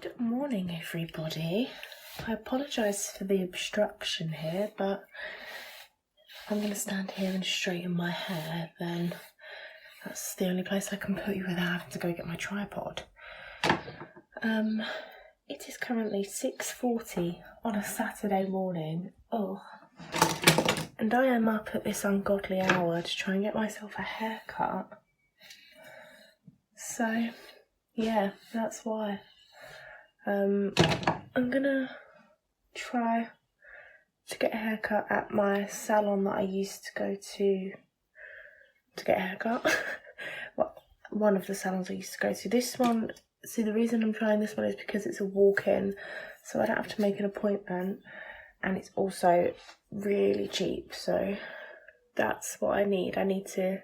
Good morning, everybody. I apologise for the obstruction here, but if I'm going to stand here and straighten my hair, then that's the only place I can put you without having to go get my tripod. It is currently 6:40 on a Saturday morning. And I am up at this ungodly hour to try and get myself a haircut. So, yeah, that's why. I'm gonna try to get a haircut at my salon that I used to go to get a haircut. Well, one of the salons I used to go to. This one, see, the reason I'm trying this one is because it's a walk-in, so I don't have to make an appointment, and it's also really cheap, so that's what I need. I've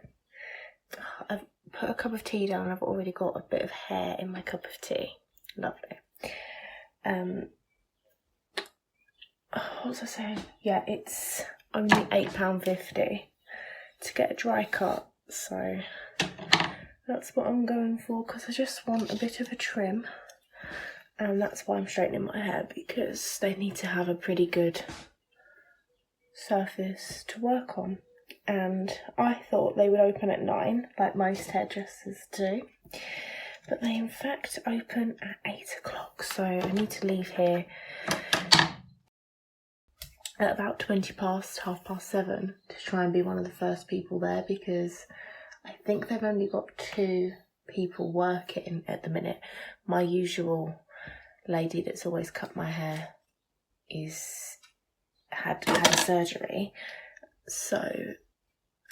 put a cup of tea down and I've already got a bit of hair in my cup of tea. Lovely. What was I saying? Yeah, it's only £8.50 to get a dry cut, so that's what I'm going for, because I just want a bit of a trim, and that's why I'm straightening my hair, because they need to have a pretty good surface to work on. And I thought they would open at 9, like most hairdressers do, but they in fact open at 8 o'clock, so I need to leave here at about 7:20 to try and be one of the first people there, because I think they've only got 2 people working at the minute. My usual lady that's always cut my hair had a surgery, so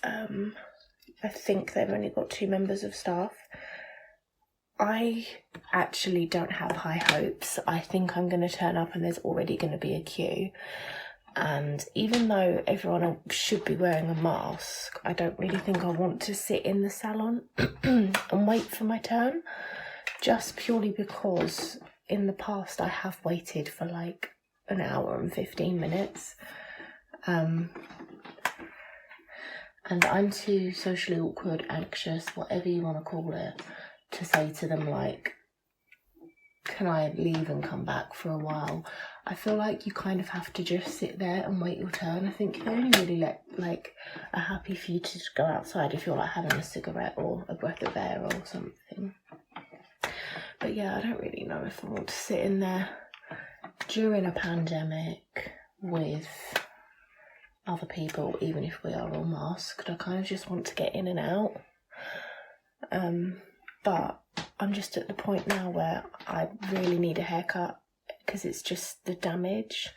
I think they've only got 2 members of staff. I actually don't have high hopes. I think I'm going to turn up and there's already going to be a queue. And even though everyone should be wearing a mask, I don't really think I want to sit in the salon and wait for my turn, just purely because in the past I have waited for like an hour and 15 minutes. And I'm too socially awkward, anxious, whatever you want to call it, to say to them, like, can I leave and come back for a while? I feel like you kind of have to just sit there and wait your turn. I think they only really are happy for you to just go outside if you're like having a cigarette or a breath of air or something. But yeah, I don't really know if I want to sit in there during a pandemic with other people, even if we are all masked. I kind of just want to get in and out. But I'm just at the point now where I really need a haircut, because it's just the damage,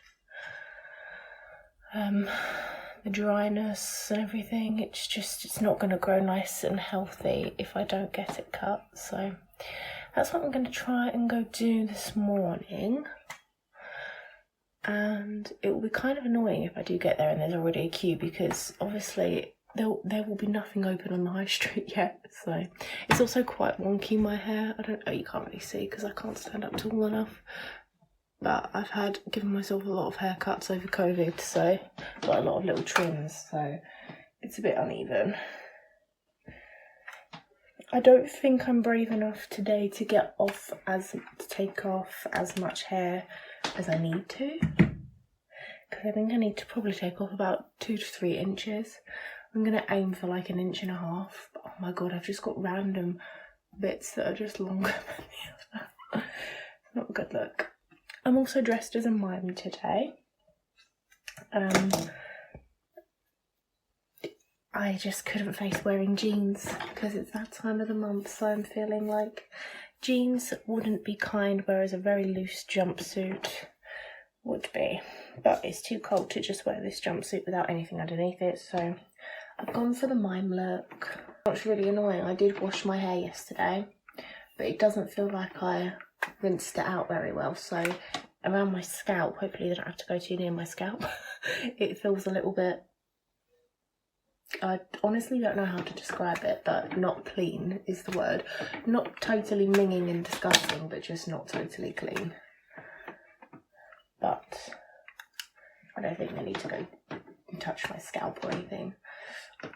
the dryness and everything. It's not going to grow nice and healthy if I don't get it cut. So that's what I'm going to try and go do this morning. And it will be kind of annoying if I do get there and there's already a queue, because obviously there will be nothing open on the high street yet. So it's also quite wonky, my hair. I don't know, you can't really see because I can't stand up tall enough. But I've given myself a lot of haircuts over COVID, so got a lot of little trims, so it's a bit uneven. I don't think I'm brave enough today to take off as much hair as I need to, because I think I need to probably take off about 2 to 3 inches. I'm going to aim for like 1.5 inches, but oh my god, I've just got random bits that are just longer than the other. Not a good look. I'm also dressed as a mime today. I just couldn't face wearing jeans because it's that time of the month, so I'm feeling like jeans wouldn't be kind, whereas a very loose jumpsuit would be. But it's too cold to just wear this jumpsuit without anything underneath it, so I've gone for the mime look. What's really annoying, I did wash my hair yesterday, but it doesn't feel like I rinsed it out very well, so around my scalp, hopefully they don't have to go too near my scalp, it feels a little bit, I honestly don't know how to describe it, but not clean is the word. Not totally minging and disgusting, but just not totally clean. But I don't think I need to go and touch my scalp or anything.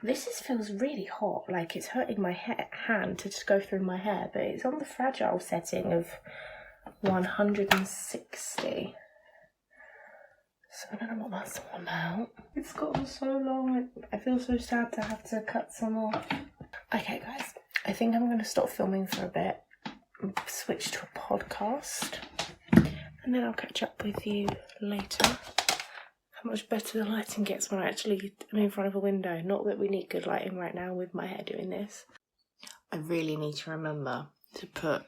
This feels really hot, like it's hurting my hand to just go through my hair, but it's on the fragile setting of 160. So I don't know what that's all about. It's gotten so long. I feel so sad to have to cut some off. Okay guys, I think I'm going to stop filming for a bit, switch to a podcast, and then I'll catch up with you later. How much better the lighting gets when I actually am in front of a window. Not that we need good lighting right now with my hair doing this. I really need to remember to put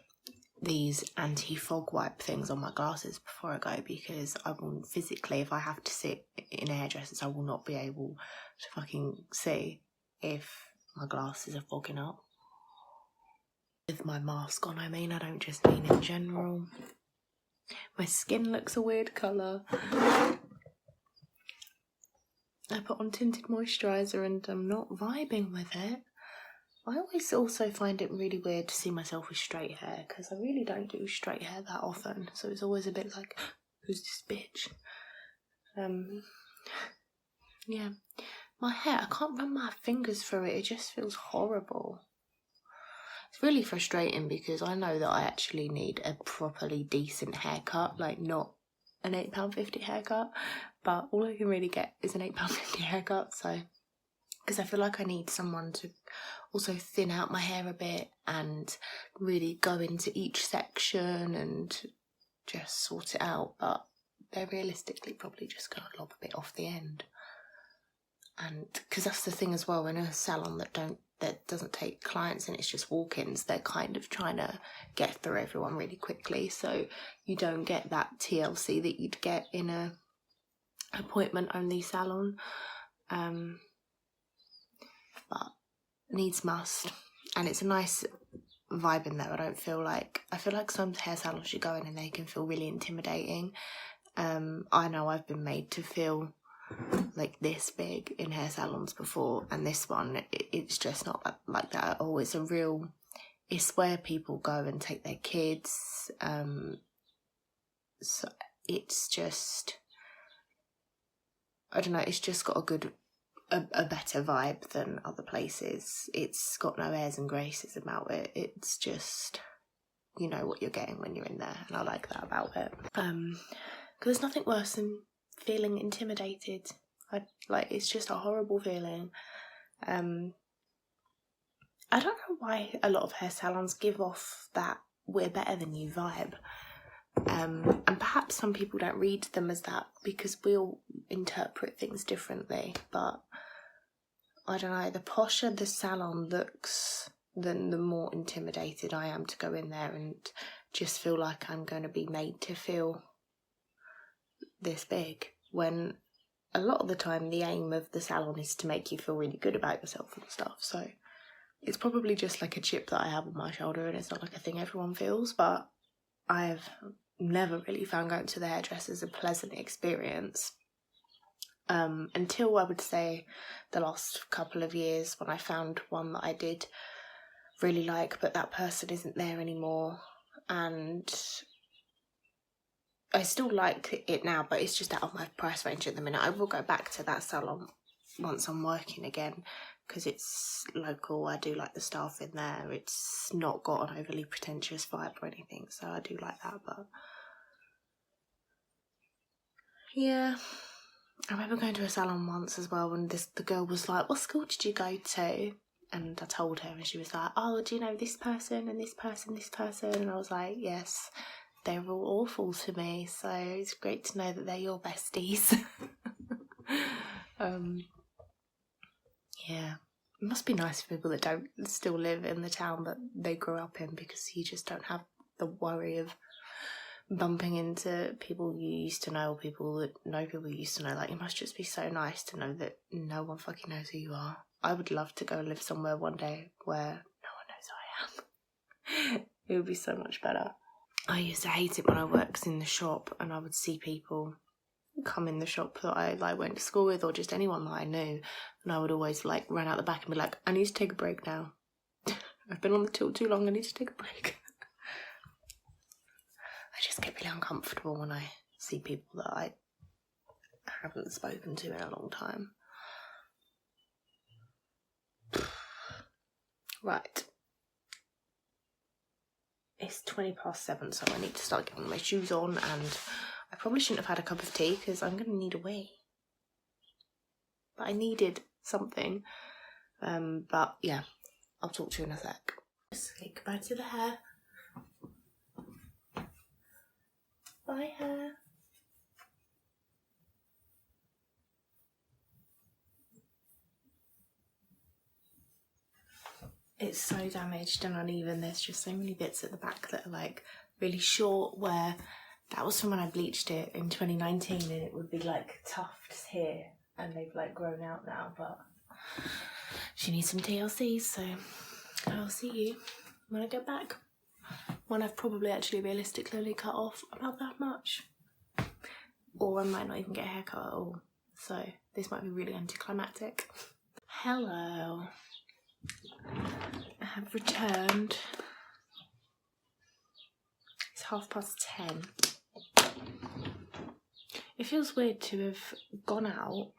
these anti-fog wipe things on my glasses before I go, because I will physically, if I have to sit in hairdressers, I will not be able to fucking see if my glasses are fogging up. With my mask on, I mean, I don't just mean in general. My skin looks a weird colour. I put on tinted moisturiser and I'm not vibing with it. I always also find it really weird to see myself with straight hair, because I really don't do straight hair that often, so it's always a bit like, who's this bitch? Yeah, my hair, I can't run my fingers through it, it just feels horrible. It's really frustrating because I know that I actually need a properly decent haircut, like not an £8.50 haircut, but all I can really get is an £8.50 haircut, so, because I feel like I need someone to also thin out my hair a bit and really go into each section and just sort it out, but they're realistically probably just going to lob a bit off the end. And because that's the thing as well, in a salon that doesn't take clients and it's just walk-ins, they're kind of trying to get through everyone really quickly, so you don't get that TLC that you'd get in a appointment only salon. But needs must, and it's a nice vibe in there. I feel like some hair salons you go in and they can feel really intimidating. I know I've been made to feel like this big in hair salons before, and this one, it's just not like that at all. It's where people go and take their kids, so it's just, I don't know, it's just got a better vibe than other places. It's got no airs and graces about it. It's just, you know what you're getting when you're in there, and I like that about it. Because there's nothing worse than feeling intimidated. It's just a horrible feeling. I don't know why a lot of hair salons give off that we're better than you vibe. And perhaps some people don't read them as that because we all interpret things differently, but I don't know, the posher the salon looks, then the more intimidated I am to go in there and just feel like I'm going to be made to feel this big, when a lot of the time the aim of the salon is to make you feel really good about yourself and stuff, so it's probably just like a chip that I have on my shoulder and it's not like a thing everyone feels, but I've never really found going to the hairdressers a pleasant experience until I would say the last couple of years, when I found one that I did really like, but that person isn't there anymore, and I still like it now, but it's just out of my price range at the minute. I will go back to that salon once I'm working again because it's local. I do like the staff in there. It's not got an overly pretentious vibe or anything, so I do like that. But yeah, I remember going to a salon once as well, and the girl was like, "What school did you go to?" And I told her, and she was like, "Oh, do you know this person and this person, this person?" And I was like, "Yes, they're all awful to me, so it's great to know that they're your besties." Yeah, it must be nice for people that don't still live in the town that they grew up in, because you just don't have the worry of bumping into people you used to know or people that know people you used to know. Like, it must just be so nice to know that no one fucking knows who you are. I would love to go live somewhere one day where no one knows who I am. It would be so much better. I used to hate it when I worked in the shop and I would see people come in the shop that I went to school with, or just anyone that I knew, and I would always run out the back and be like, "I need to take a break now. I've been on the till too long, I need to take a break." I just get really uncomfortable when I see people that I haven't spoken to in a long time. Right. it's 7:20, so I need to start getting my shoes on, and I probably shouldn't have had a cup of tea because I'm going to need a wee. But I needed something. But yeah, I'll talk to you in a sec. Say goodbye to the hair. Bye, hair. It's so damaged and uneven. There's just so many bits at the back that are like really short, where that was from when I bleached it in 2019 and it would be like tufts here and they've like grown out now, but she needs some TLCs, so I'll see you when I get back, when I've probably actually realistically only cut off about that much, or I might not even get a haircut at all, so this might be really anticlimactic. Hello, I have returned. It's 10:30. It feels weird to have gone out,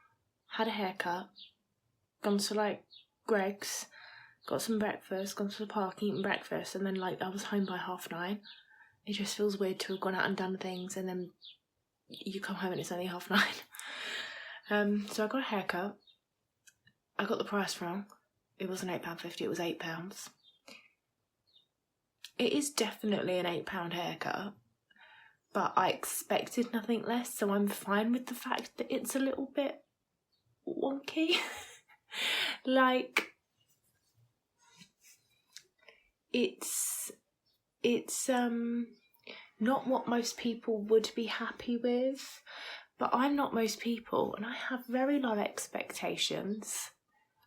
had a haircut, gone to like Greg's, got some breakfast, gone to the park, eaten breakfast, and then like I was home by 9:30. It just feels weird to have gone out and done things and then you come home and it's only 9:30. So I got a haircut. I got the price wrong. It wasn't £8.50, it was £8. It is definitely an £8 haircut, but I expected nothing less, so I'm fine with the fact that it's a little bit wonky. Like, it's not what most people would be happy with, but I'm not most people and I have very low expectations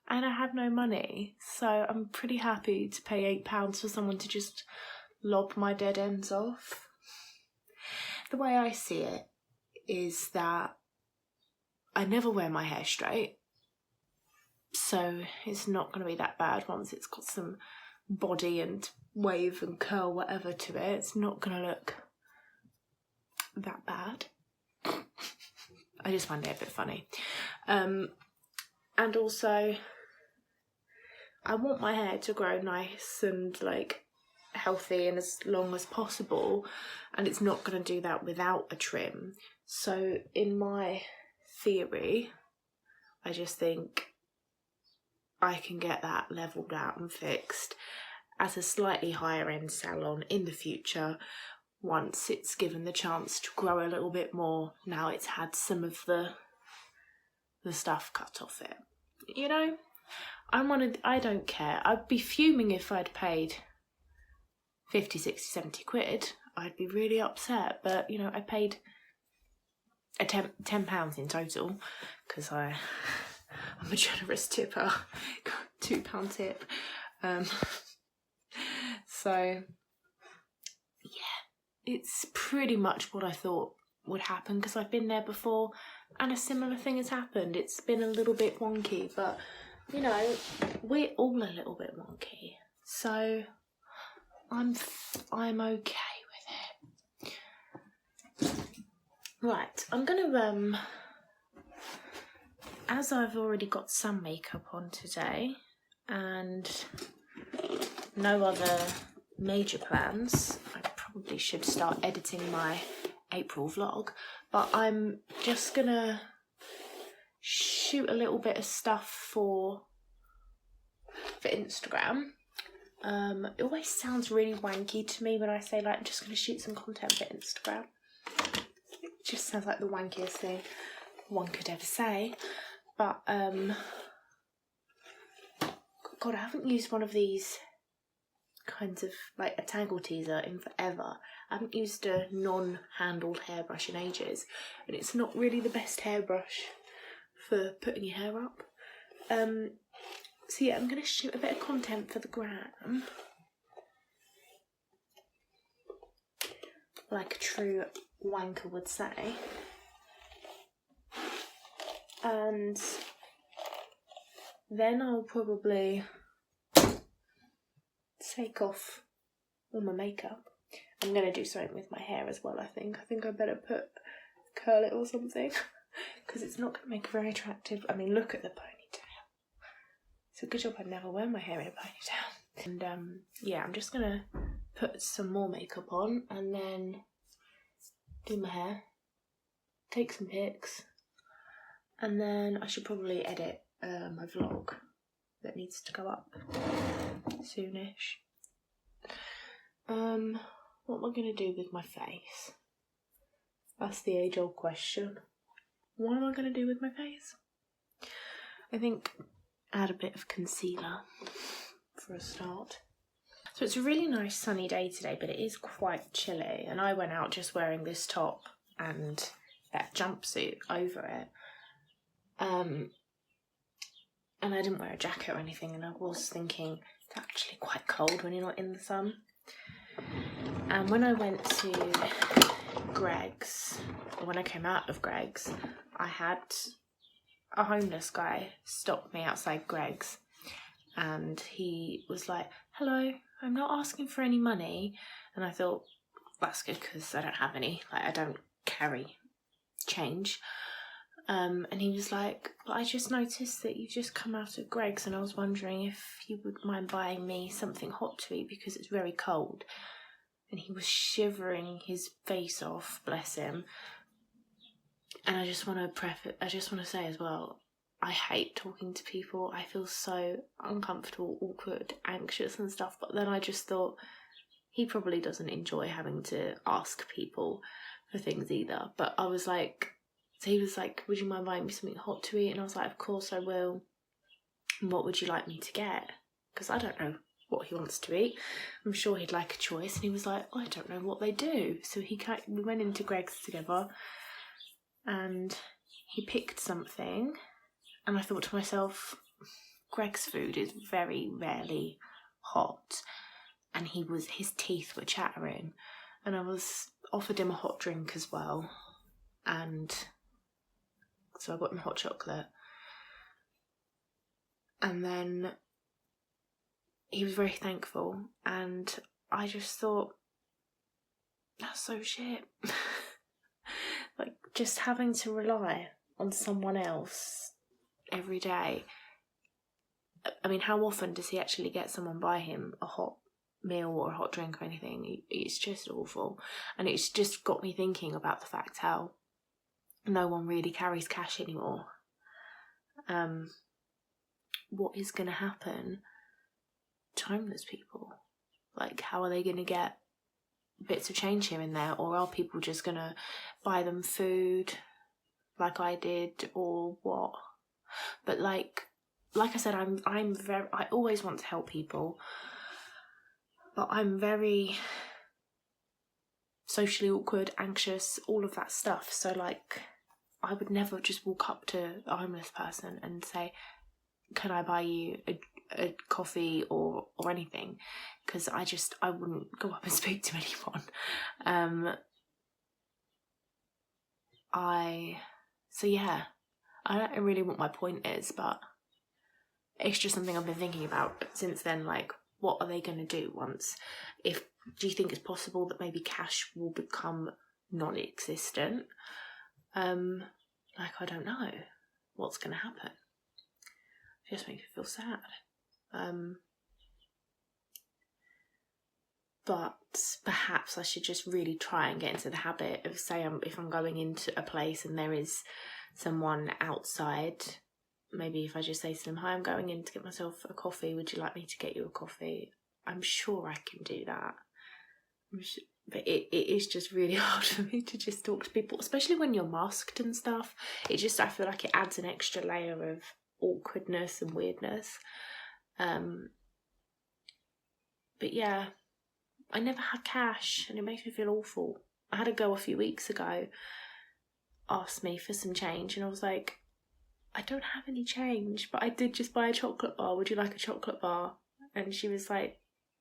and I have no money, so I'm pretty happy to pay £8 for someone to just lob my dead ends off. The way I see it is that I never wear my hair straight, so it's not going to be that bad once it's got some body and wave and curl whatever to it. It's not going to look that bad. I just find it a bit funny. And also, I want my hair to grow nice and like healthy and as long as possible, and it's not going to do that without a trim. So in my theory, I just think I can get that levelled out and fixed at a slightly higher end salon in the future once it's given the chance to grow a little bit more, now it's had some of the stuff cut off it. You know, I don't care. I'd be fuming if I'd paid 50, 60, 70 quid. I'd be really upset, but you know, I paid £10 in total because I'm a generous tipper. £2 tip. So yeah, it's pretty much what I thought would happen because I've been there before and a similar thing has happened. It's been a little bit wonky, but you know, we're all a little bit wonky, so I'm okay with it. Right, I'm gonna as I've already got some makeup on today and no other major plans, I probably should start editing my April vlog, but I'm just gonna shoot a little bit of stuff for Instagram. It always sounds really wanky to me when I say like I'm just gonna shoot some content for Instagram. It just sounds like the wankiest thing one could ever say. But God, I haven't used one of these kinds of like a tangle teaser in forever. I haven't used a non-handled hairbrush in ages, and it's not really the best hairbrush for putting your hair up. So yeah, I'm gonna shoot a bit of content for the gram, like a true wanker would say, and then I'll probably take off all my makeup. I'm gonna do something with my hair as well. I think I better curl it or something because it's not gonna make it very attractive. I mean, look at the ponytail. It's a good job I never wear my hair in a ponytail. And yeah, I'm just gonna put some more makeup on and then do my hair, take some pics, and then I should probably edit my vlog that needs to go up soonish. What am I going to do with my face? That's the age-old question. What am I going to do with my face? I think add a bit of concealer for a start. So it's a really nice sunny day today, but it is quite chilly, and I went out just wearing this top and that jumpsuit over it. And I didn't wear a jacket or anything, and I was thinking it's actually quite cold when you're not in the sun. And when I went to Greggs, or when I came out of Greggs, I had a homeless guy stop me outside Greggs, and he was like, "Hello, I'm not asking for any money." And I thought, that's good because I don't have any, like I don't carry change. And he was like, "But I just noticed that you've just come out of Greggs, and I was wondering if you would mind buying me something hot to eat because it's very cold." And he was shivering his face off, bless him. And I just want to say as well, I hate talking to people. I feel so uncomfortable, awkward, anxious and stuff. But then I just thought, he probably doesn't enjoy having to ask people for things either. But I was like, so he was like, "Would you mind buying me something hot to eat?" And I was like, "Of course I will. And what would you like me to get?" Because I don't know what he wants to eat. I'm sure he'd like a choice. And he was like, "I don't know what they do." So we went into Greggs together, and he picked something. And I thought to myself, Greg's food is very rarely hot, and his teeth were chattering, and I was offered him a hot drink as well, and so I got him hot chocolate, and then he was very thankful, and I just thought, that's so shit. Like, just having to rely on someone else every day. I mean, how often does he actually get someone buy him a hot meal or a hot drink or anything? It's just awful. And it's just got me thinking about the fact how no one really carries cash anymore. What is going to happen to homeless people? Like, how are they going to get bits of change here and there? Or are people just going to buy them food like I did, or what? But like I said, I always want to help people, but I'm very socially awkward, anxious, all of that stuff. So like, I would never just walk up to a homeless person and say, "Can I buy you a coffee or anything?" Because I wouldn't go up and speak to anyone. So yeah, I don't know really what my point is, but it's just something I've been thinking about since then. Like, what are they going to do do you think it's possible that maybe cash will become non-existent? Like, I don't know what's going to happen. It just makes me feel sad. But perhaps I should just really try and get into the habit of, if I'm going into a place and there is someone outside, maybe if I just say to them, "Hi, I'm going in to get myself a coffee. Would you like me to get you a coffee?" I'm sure I can do that. But it is just really hard for me to just talk to people, especially when you're masked and stuff. I feel like it adds an extra layer of awkwardness and weirdness. But yeah, I never had cash, and it makes me feel awful. I had a girl a few weeks ago ask me for some change, and I was like, "I don't have any change, but I did just buy a chocolate bar. Would you like a chocolate bar?" And she was like,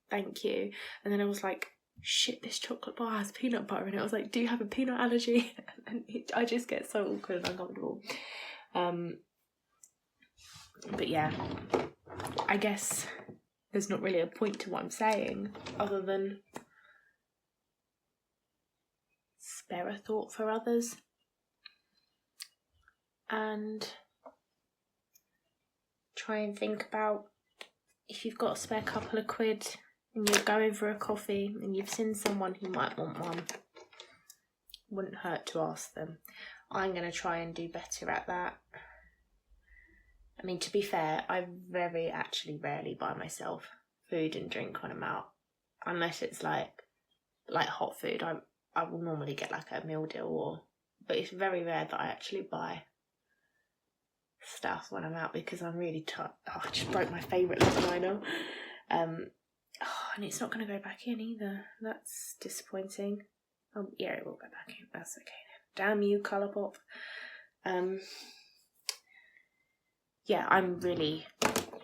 "Thank you." And then I was like, shit, this chocolate bar has peanut butter in it. I was like, "Do you have a peanut allergy?" And I just get so awkward and uncomfortable. But yeah, I guess there's not really a point to what I'm saying other than spare a thought for others. And try and think about, if you've got a spare couple of quid, and you're going for a coffee and you've seen someone who might want one, wouldn't hurt to ask them. I'm going to try and do better at that. I mean, to be fair, I actually rarely buy myself food and drink when I'm out, unless it's like hot food. I will normally get like a meal deal, but it's very rare that I actually buy stuff when I'm out because I'm really tired. Oh, I just broke my favourite lip liner. And it's not going to go back in either. That's disappointing. Oh, yeah, it will go back in. That's okay then. Damn you, Colourpop. Yeah, I'm really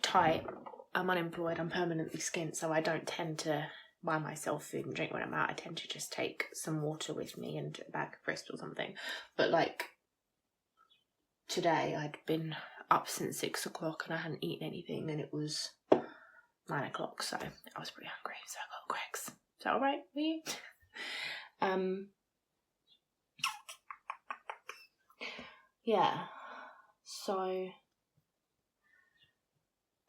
tight. I'm unemployed. I'm permanently skint, so I don't tend to buy myself food and drink when I'm out. I tend to just take some water with me and a bag of crisps or something. But like today, I'd been up since 6 o'clock and I hadn't eaten anything, and it was 9 o'clock, so I was pretty hungry, so I got Greg's. Is that alright with you? Yeah, so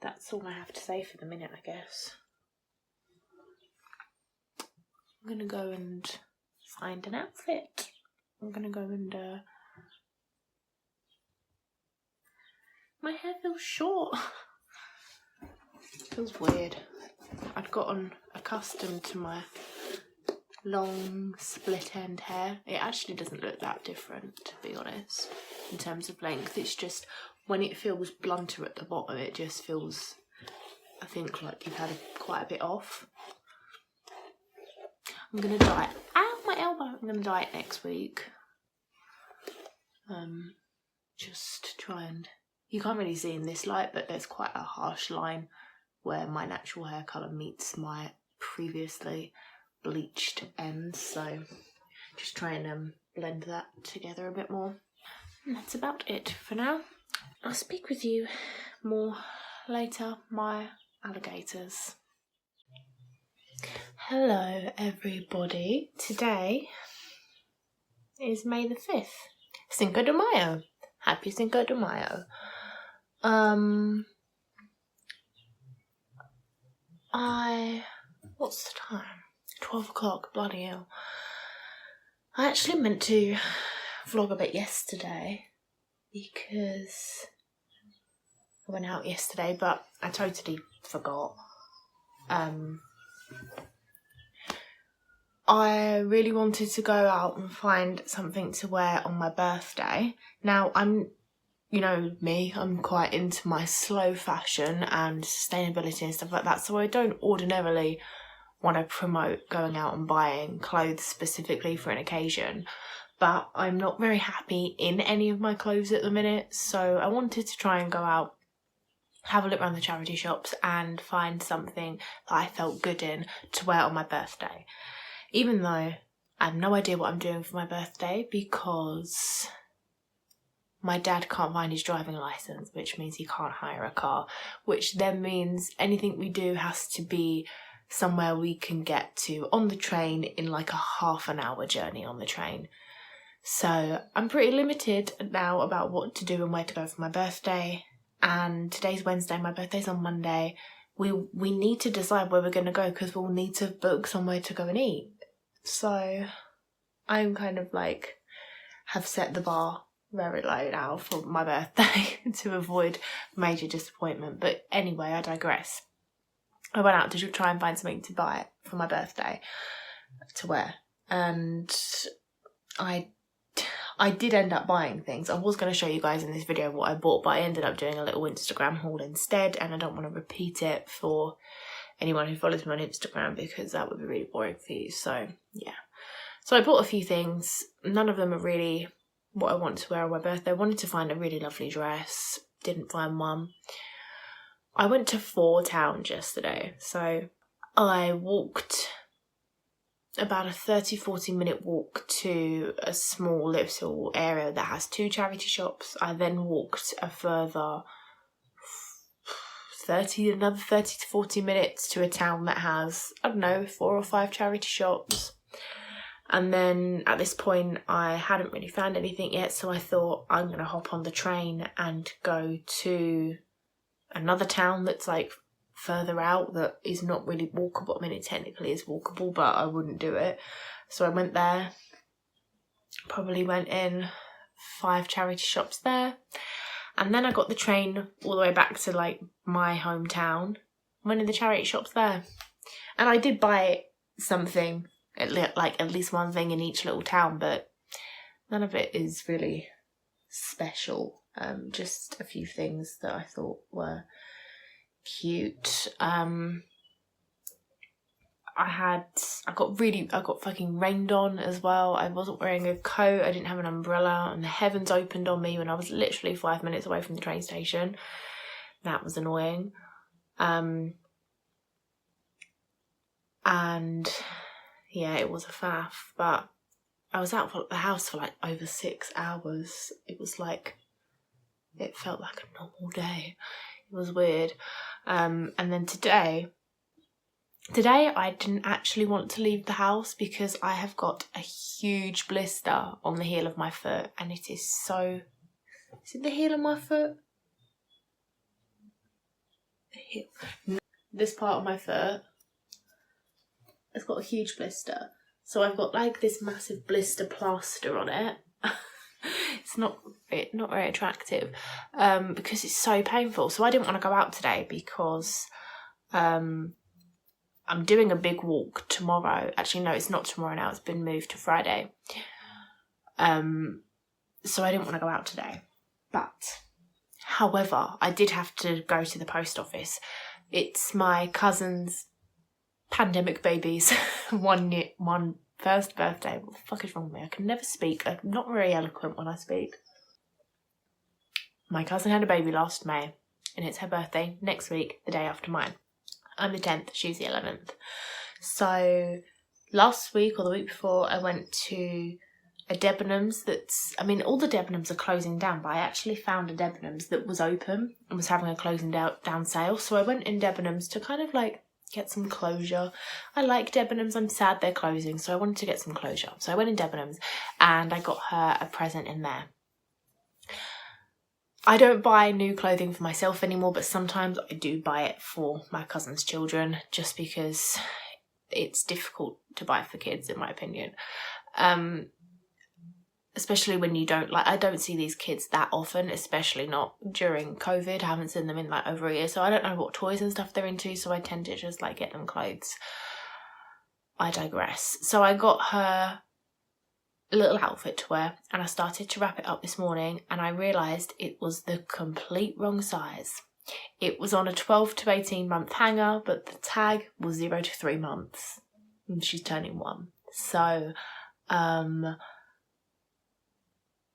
that's all I have to say for the minute, I guess. I'm gonna go and find an outfit. I'm gonna go and my hair feels short. Feels weird. I'd gotten accustomed to my long split end hair. It actually doesn't look that different, to be honest, in terms of length. It's just when it feels blunter at the bottom, it just feels, I think, like you've had quite a bit off. I'm gonna dye it. Ow, my elbow! I'm gonna dye it next week. Just try and, you can't really see in this light, but there's quite a harsh line where my natural hair colour meets my previously bleached ends, so just try and blend that together a bit more. And that's about it for now. I'll speak with you more later, my alligators. Hello everybody. Today is May the 5th. Cinco de Mayo. Happy Cinco de Mayo. What's the time? 12 o'clock, bloody hell. I actually meant to vlog a bit yesterday because I went out yesterday, but I totally forgot. I really wanted to go out and find something to wear on my birthday. Now, you know me, I'm quite into my slow fashion and sustainability and stuff like that, so I don't ordinarily want to promote going out and buying clothes specifically for an occasion, but I'm not very happy in any of my clothes at the minute, so I wanted to try and go out, have a look around the charity shops and find something that I felt good in to wear on my birthday. Even though I have no idea what I'm doing for my birthday because my dad can't find his driving licence, which means he can't hire a car, which then means anything we do has to be somewhere we can get to on the train in like a half an hour journey on the train. So I'm pretty limited now about what to do and where to go for my birthday. And today's Wednesday, my birthday's on Monday. We need to decide where we're going to go because we'll need to book somewhere to go and eat. So I'm kind of like, have set the bar very low now for my birthday to avoid major disappointment. But anyway, I digress. I went out to try and find something to buy for my birthday to wear, and I did end up buying things. I was going to show you guys in this video what I bought, but I ended up doing a little Instagram haul instead, and I don't want to repeat it for anyone who follows me on Instagram because that would be really boring for you. So yeah, so I bought a few things. None of them are really what I want to wear on my birthday. I wanted to find a really lovely dress, didn't find one. I went to 4 towns yesterday, so I walked about a 30-40 minute walk to a small little area that has 2 charity shops. I then walked a further another 30 to 40 minutes to a town that has, I don't know, 4 or 5 charity shops. And then at this point I hadn't really found anything yet, so I thought I'm going to hop on the train and go to another town that's like further out that is not really walkable. I mean, it technically is walkable, but I wouldn't do it. So I went there, probably went in 5 charity shops there, and then I got the train all the way back to like my hometown, went in the charity shops there, and I did buy something, like at least one thing in each little town, but none of it is really special. Just a few things that I thought were cute. I got fucking rained on as well. I wasn't wearing a coat, I didn't have an umbrella, and the heavens opened on me when I was literally 5 minutes away from the train station. That was annoying. And yeah, it was a faff, but I was out of the house for like over 6 hours. It was like, it felt like a normal day. It was weird. And then today I didn't actually want to leave the house because I have got a huge blister on the heel of my foot, and it is so... Is it the heel of my foot? The heel. No, this part of my foot has got a huge blister. So I've got like this massive blister plaster on it. It's not very attractive because it's so painful. So I didn't want to go out today because I'm doing a big walk tomorrow. Actually, no, it's not tomorrow now. It's been moved to Friday. So I didn't want to go out today. But, however, I did have to go to the post office. It's my cousin's pandemic baby's one first birthday. What the fuck is wrong with me? I can never speak. I'm not very eloquent when I speak. My cousin had a baby last May, and it's her birthday next week, the day after mine. I'm the 10th, she's the 11th. So last week or the week before, I went to a Debenhams all the Debenhams are closing down, but I actually found a Debenhams that was open and was having a closing down sale. So I went in Debenhams to kind of like get some closure. I like Debenhams, I'm sad they're closing, so I wanted to get some closure. So I went in Debenhams and I got her a present in there. I don't buy new clothing for myself anymore, but sometimes I do buy it for my cousin's children, just because it's difficult to buy for kids, in my opinion. Especially when you don't, like, I don't see these kids that often, especially not during COVID. I haven't seen them in like over a year, so I don't know what toys and stuff they're into, so I tend to just like get them clothes. I digress. So I got her a little outfit to wear, and I started to wrap it up this morning, and I realised it was the complete wrong size. It was on a 12 to 18 month hanger, but the tag was 0 to 3 months, and she's turning 1. So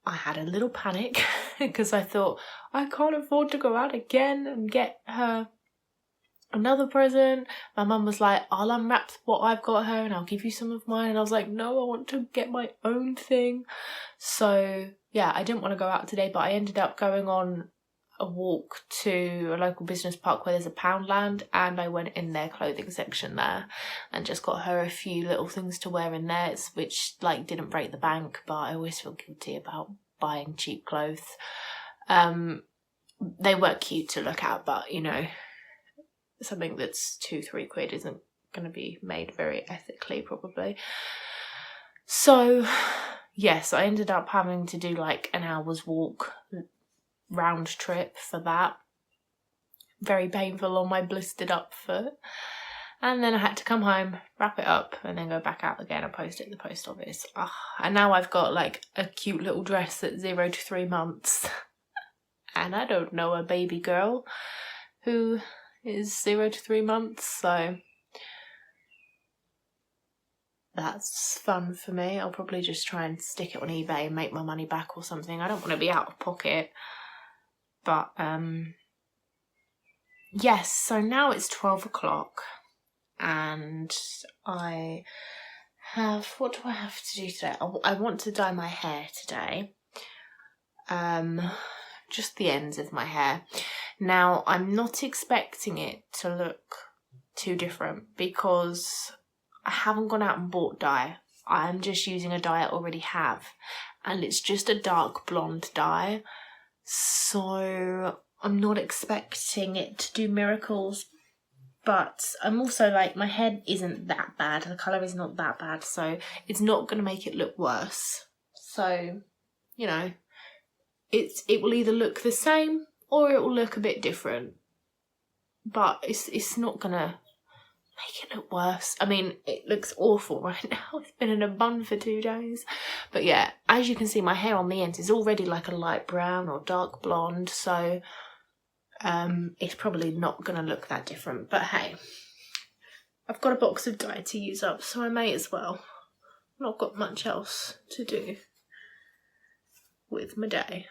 I had a little panic because I thought, I can't afford to go out again and get her another present. My mum was like, I'll unwrap what I've got her and I'll give you some of mine. And I was like, no, I want to get my own thing. So yeah, I didn't want to go out today, but I ended up going on a walk to a local business park where there's a Poundland, and I went in their clothing section there and just got her a few little things to wear in there, which like didn't break the bank, but I always feel guilty about buying cheap clothes. They were cute to look at, but you know, something that's 2-3 quid isn't going to be made very ethically probably. So yes, I ended up having to do like an hour's walk round trip for that. Very painful on my blistered up foot. And then I had to come home, wrap it up, and then go back out again and post it in the post office. And now I've got like a cute little dress that's 0 to 3 months. And I don't know a baby girl who is 0 to 3 months, so that's fun for me. I'll probably just try and stick it on eBay and make my money back or something. I don't want to be out of pocket. But yes, so now it's 12 o'clock and I have, what do I have to do today? I want to dye my hair today. Just the ends of my hair. Now, I'm not expecting it to look too different because I haven't gone out and bought dye. I'm just using a dye I already have, and it's just a dark blonde dye. So I'm not expecting it to do miracles, but I'm also like, my hair isn't that bad, the colour is not that bad, so it's not going to make it look worse. So, you know, it will either look the same or it will look a bit different, but it's not going to make it look worse. I mean, it looks awful right now. It's been in a bun for 2 days. But yeah, as you can see, my hair on the ends is already like a light brown or dark blonde, so it's probably not going to look that different. But hey, I've got a box of dye to use up, so I may as well. I've not got much else to do with my day.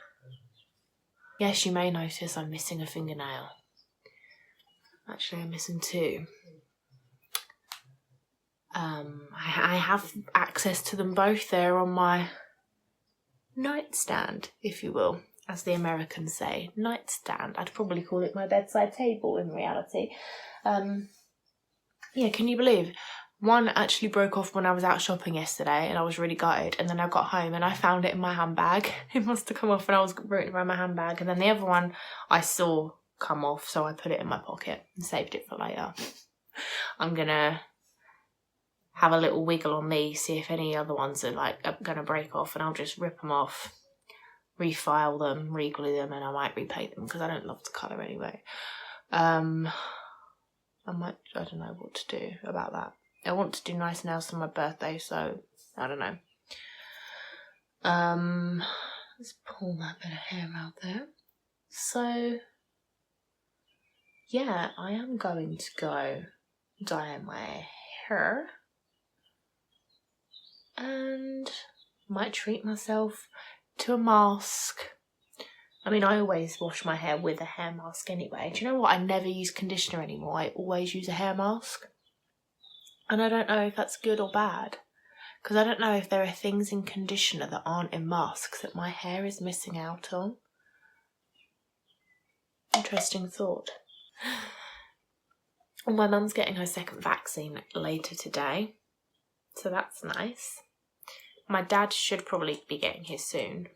Yes, you may notice I'm missing a fingernail. Actually, I'm missing 2. I have access to them both. They're on my nightstand, if you will, as the Americans say. Nightstand. I'd probably call it my bedside table in reality. Yeah, can you believe? One actually broke off when I was out shopping yesterday and I was really gutted, and then I got home and I found it in my handbag. It must have come off when I was rooting around my handbag, and then the other one I saw come off, so I put it in my pocket and saved it for later. I'm gonna have a little wiggle on these, see if any other ones are like gonna break off, and I'll just rip them off, refile them, re-glue them, and I might repaint them because I don't love the colour anyway. I don't know what to do about that. I want to do nice nails for my birthday, so I don't know. Let's pull that bit of hair out there. So yeah, I am going to go dye my hair and might treat myself to a mask. I mean, I always wash my hair with a hair mask anyway. Do you know what? I never use conditioner anymore. I always use a hair mask. And I don't know if that's good or bad, because I don't know if there are things in conditioner that aren't in masks that my hair is missing out on. Interesting thought. And my mum's getting her second vaccine later today, so that's nice. My dad should probably be getting his soon,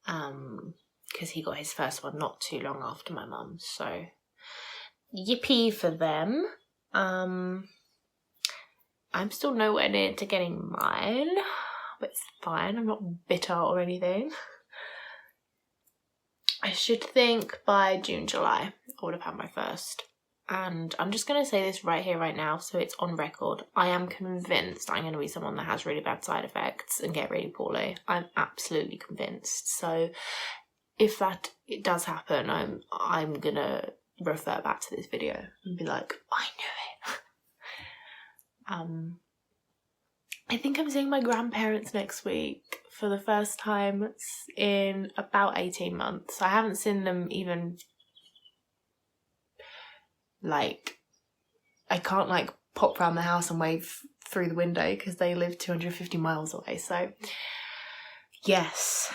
because he got his first one not too long after my mum, so yippee for them. I'm still nowhere near to getting mine, but it's fine. I'm not bitter or anything. I should think by June, July, I would have had my first. And I'm just going to say this right here, right now, so it's on record. I am convinced I'm going to be someone that has really bad side effects and get really poorly. I'm absolutely convinced. So if it does happen, I'm going to refer back to this video and be like, I knew it. I think I'm seeing my grandparents next week for the first time in about 18 months. I haven't seen them even, like, I can't like pop round the house and wave through the window because they live 250 miles away. So yes,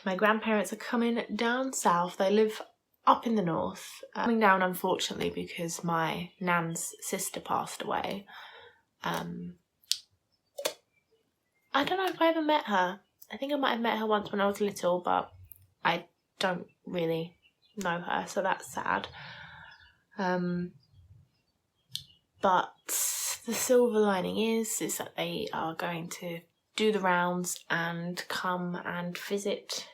my grandparents are coming down south. They live up in the north. Coming down, unfortunately, because my nan's sister passed away. I don't know if I ever met her. I think I might have met her once when I was little, but I don't really know her, so that's sad. But the silver lining is that they are going to do the rounds and come and visit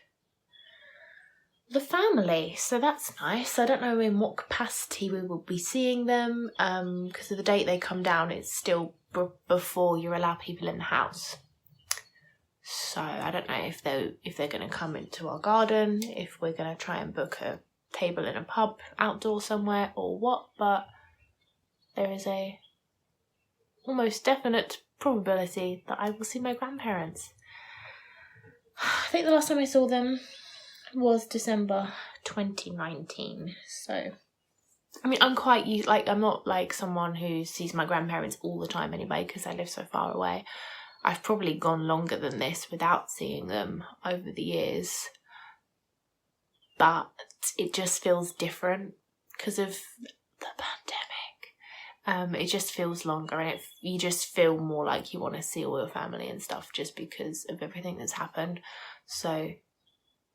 the family, so that's nice. I don't know in what capacity we will be seeing them, because of the date they come down, it's still before you allow people in the house. So I don't know if they're going to come into our garden, if we're going to try and book a table in a pub outdoor somewhere or what, but there is a almost definite probability that I will see my grandparents. I think the last time I saw them was December 2019, so I mean, I'm quite used, like, I'm not like someone who sees my grandparents all the time anyway because I live so far away. I've probably gone longer than this without seeing them over the years, but it just feels different because of the pandemic. It just feels longer, and you just feel more like you want to see all your family and stuff just because of everything that's happened. So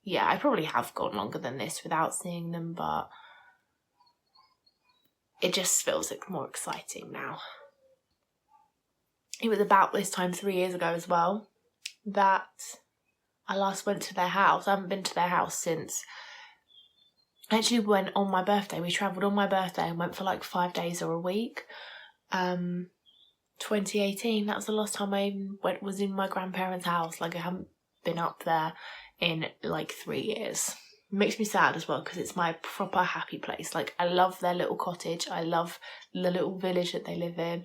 yeah, I probably have gone longer than this without seeing them, but it just feels like more exciting now. It was about this time 3 years ago as well that I last went to their house. I haven't been to their house since. I actually went on my birthday. We travelled on my birthday and went for like 5 days or a week. 2018, that was the last time I even was in my grandparents' house. Like, I haven't been up there in like 3 years. It makes me sad as well because it's my proper happy place. Like, I love their little cottage. I love the little village that they live in.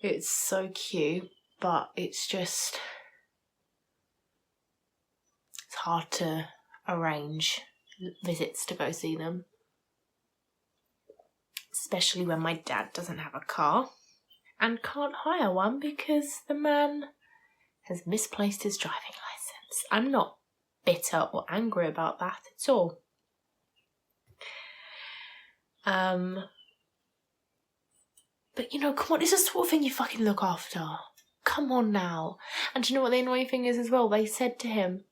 It's so cute, but it's just, it's hard to arrange visits to go see them, especially when my dad doesn't have a car and can't hire one because the man has misplaced his driving license. I'm not bitter or angry about that at all. But you know, come on, it's the sort of thing you fucking look after. Come on now. And do you know what the annoying thing is as well? They said to him,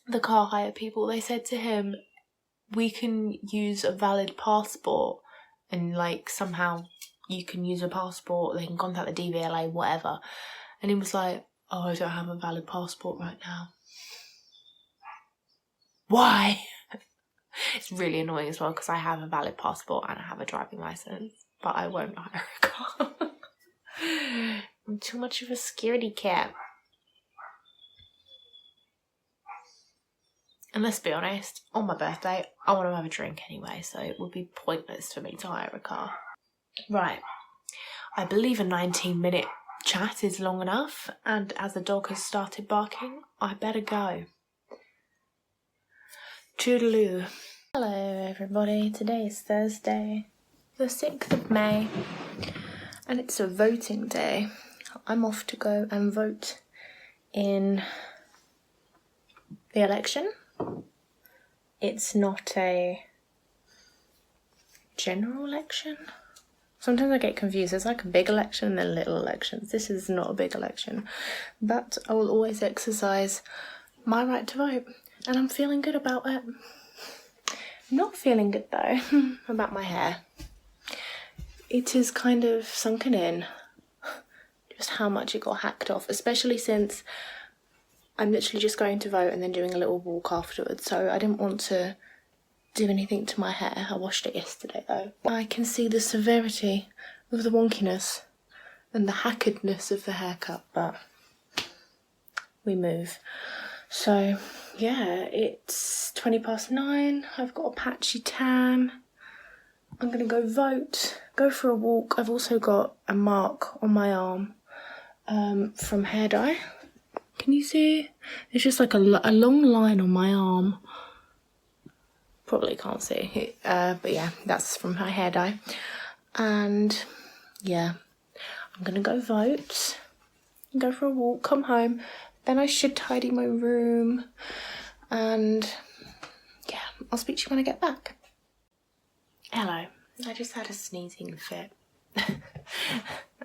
the car hire people, they said to him, we can use a valid passport and like somehow you can use a passport, they can contact the DVLA, whatever. And he was like, oh, I don't have a valid passport right now. Why? It's really annoying as well because I have a valid passport and I have a driving licence, but I won't hire a car. I'm too much of a scaredy cat. And let's be honest, on my birthday, I want to have a drink anyway, so it would be pointless for me to hire a car. Right, I believe a 19-minute chat is long enough, and as the dog has started barking, I better go. Toodaloo. Hello everybody, today is Thursday, the 6th of May, and it's a voting day. I'm off to go and vote in the election. It's not a general election. Sometimes I get confused. There's like a big election and then little elections. This is not a big election. But I will always exercise my right to vote. And I'm feeling good about it. Not feeling good though about my hair. It is kind of sunken in just how much it got hacked off, especially since I'm literally just going to vote and then doing a little walk afterwards, so I didn't want to do anything to my hair. I washed it yesterday though. I can see the severity of the wonkiness and the hackedness of the haircut, but we move. So yeah, it's 9:20. I've got a patchy tan. I'm gonna go vote, go for a walk. I've also got a mark on my arm from hair dye. Can you see? There's just like a long line on my arm. Probably can't see, but yeah, that's from my hair dye. And yeah, I'm gonna go vote, go for a walk, come home. Then I should tidy my room. And yeah, I'll speak to you when I get back. Hello, I just had a sneezing fit.